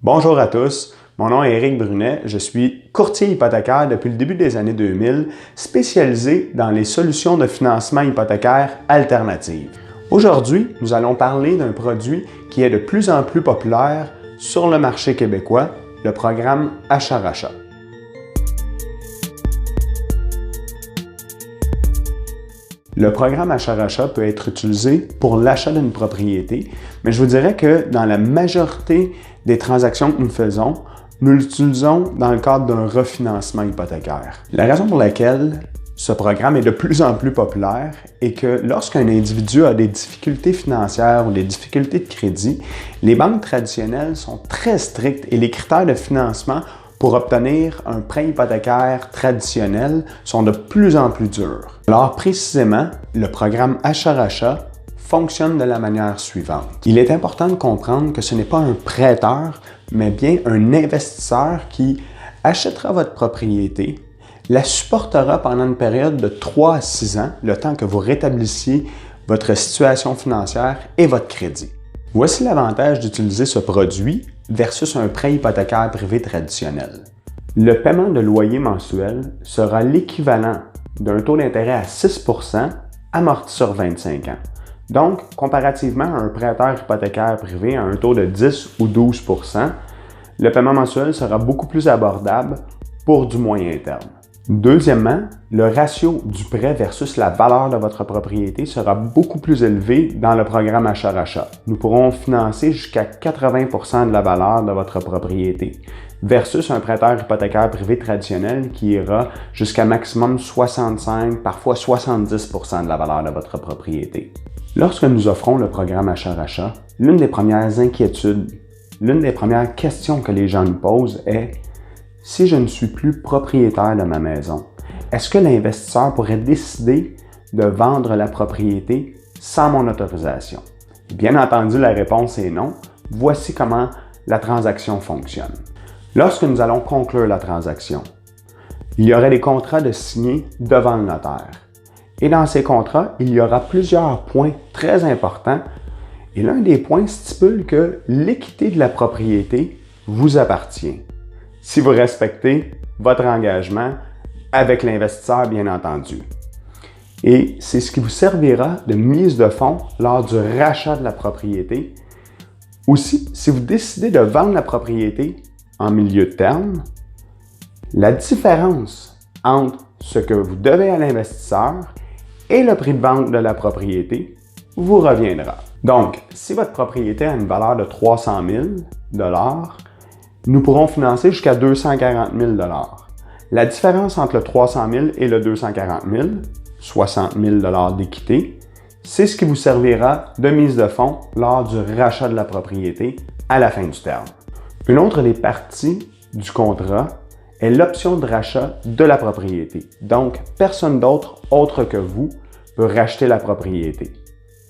Bonjour à tous, mon nom est Éric Brunet, je suis courtier hypothécaire depuis le début des années 2000, spécialisé dans les solutions de financement hypothécaire alternatives. Aujourd'hui, nous allons parler d'un produit qui est de plus en plus populaire sur le marché québécois, le programme Achat-Rachat. Le programme Achat-Rachat peut être utilisé pour l'achat d'une propriété, mais je vous dirais que dans la majorité des transactions que nous faisons, nous l'utilisons dans le cadre d'un refinancement hypothécaire. La raison pour laquelle ce programme est de plus en plus populaire est que lorsqu'un individu a des difficultés financières ou des difficultés de crédit, les banques traditionnelles sont très strictes et les critères de financement pour obtenir un prêt hypothécaire traditionnel sont de plus en plus durs. Alors précisément, le programme Achat-Rachat fonctionne de la manière suivante. Il est important de comprendre que ce n'est pas un prêteur, mais bien un investisseur qui achètera votre propriété, la supportera pendant une période de 3 à 6 ans, le temps que vous rétablissiez votre situation financière et votre crédit. Voici l'avantage d'utiliser ce produit versus un prêt hypothécaire privé traditionnel. Le paiement de loyer mensuel sera l'équivalent d'un taux d'intérêt à 6 % amorti sur 25 ans. Donc, comparativement à un prêteur hypothécaire privé à un taux de 10 ou 12 %, le paiement mensuel sera beaucoup plus abordable pour du moyen terme. Deuxièmement, le ratio du prêt versus la valeur de votre propriété sera beaucoup plus élevé dans le programme Achat-Rachat. Nous pourrons financer jusqu'à 80 % de la valeur de votre propriété versus un prêteur hypothécaire privé traditionnel qui ira jusqu'à maximum 65, parfois 70 % de la valeur de votre propriété. Lorsque nous offrons le programme Achat-Rachat, l'une des premières inquiétudes, l'une des premières questions que les gens nous posent est: si je ne suis plus propriétaire de ma maison, est-ce que l'investisseur pourrait décider de vendre la propriété sans mon autorisation? Bien entendu, la réponse est non. Voici comment la transaction fonctionne. Lorsque nous allons conclure la transaction, il y aurait des contrats de signer devant le notaire. Et dans ces contrats, il y aura plusieurs points très importants. Et l'un des points stipule que l'équité de la propriété vous appartient, si vous respectez votre engagement avec l'investisseur, bien entendu. Et c'est ce qui vous servira de mise de fonds lors du rachat de la propriété. Aussi, si vous décidez de vendre la propriété en milieu de terme, la différence entre ce que vous devez à l'investisseur et le prix de vente de la propriété vous reviendra. Donc, si votre propriété a une valeur de 300 000 $, nous pourrons financer jusqu'à 240 000 $. La différence entre le 300 000 et le 240 000, 60 000 $ d'équité, c'est ce qui vous servira de mise de fonds lors du rachat de la propriété à la fin du terme. Une autre des parties du contrat est l'option de rachat de la propriété. Donc, personne d'autre autre que vous peut racheter la propriété.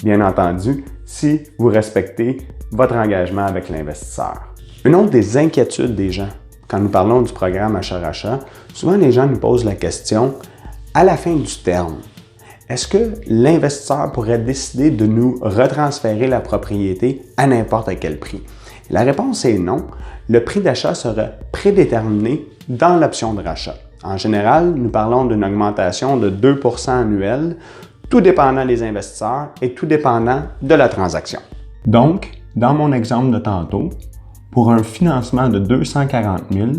Bien entendu, si vous respectez votre engagement avec l'investisseur. Une autre des inquiétudes des gens, quand nous parlons du programme Achat-Rachat, souvent les gens nous posent la question, à la fin du terme, est-ce que l'investisseur pourrait décider de nous retransférer la propriété à n'importe quel prix? La réponse est non. Le prix d'achat sera prédéterminé dans l'option de rachat. En général, nous parlons d'une augmentation de 2 % annuelle, tout dépendant des investisseurs et tout dépendant de la transaction. Donc, dans mon exemple de tantôt, pour un financement de 240 000,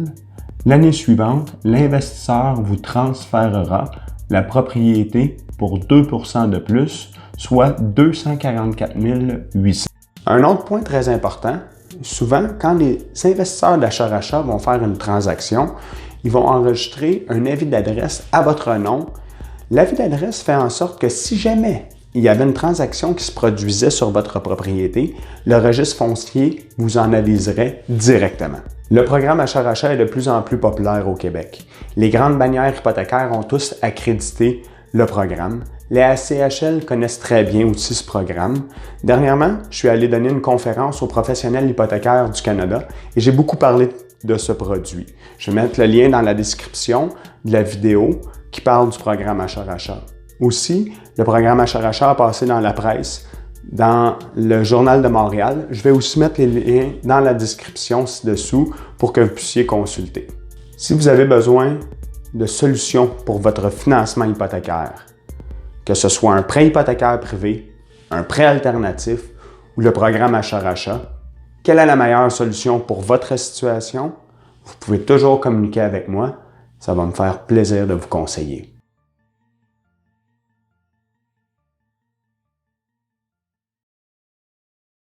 l'année suivante, l'investisseur vous transférera la propriété pour 2 % de plus, soit 244 800. Un autre point très important, souvent, quand les investisseurs d'achat-rachat vont faire une transaction, ils vont enregistrer un avis d'adresse à votre nom. L'avis d'adresse fait en sorte que si jamais il y avait une transaction qui se produisait sur votre propriété, le registre foncier vous en aviserait directement. Le programme Achat-Rachat est de plus en plus populaire au Québec. Les grandes bannières hypothécaires ont tous accrédité le programme. Les ACHL connaissent très bien aussi ce programme. Dernièrement, je suis allé donner une conférence aux professionnels hypothécaires du Canada et j'ai beaucoup parlé de ce produit. Je vais mettre le lien dans la description de la vidéo qui parle du programme Achat-Rachat. Aussi, le programme Achat-Rachat a passé dans la presse dans le Journal de Montréal. Je vais aussi mettre les liens dans la description ci-dessous pour que vous puissiez consulter. Si vous avez besoin de solutions pour votre financement hypothécaire, que ce soit un prêt hypothécaire privé, un prêt alternatif ou le programme achat-rachat, quelle est la meilleure solution pour votre situation? Vous pouvez toujours communiquer avec moi. Ça va me faire plaisir de vous conseiller.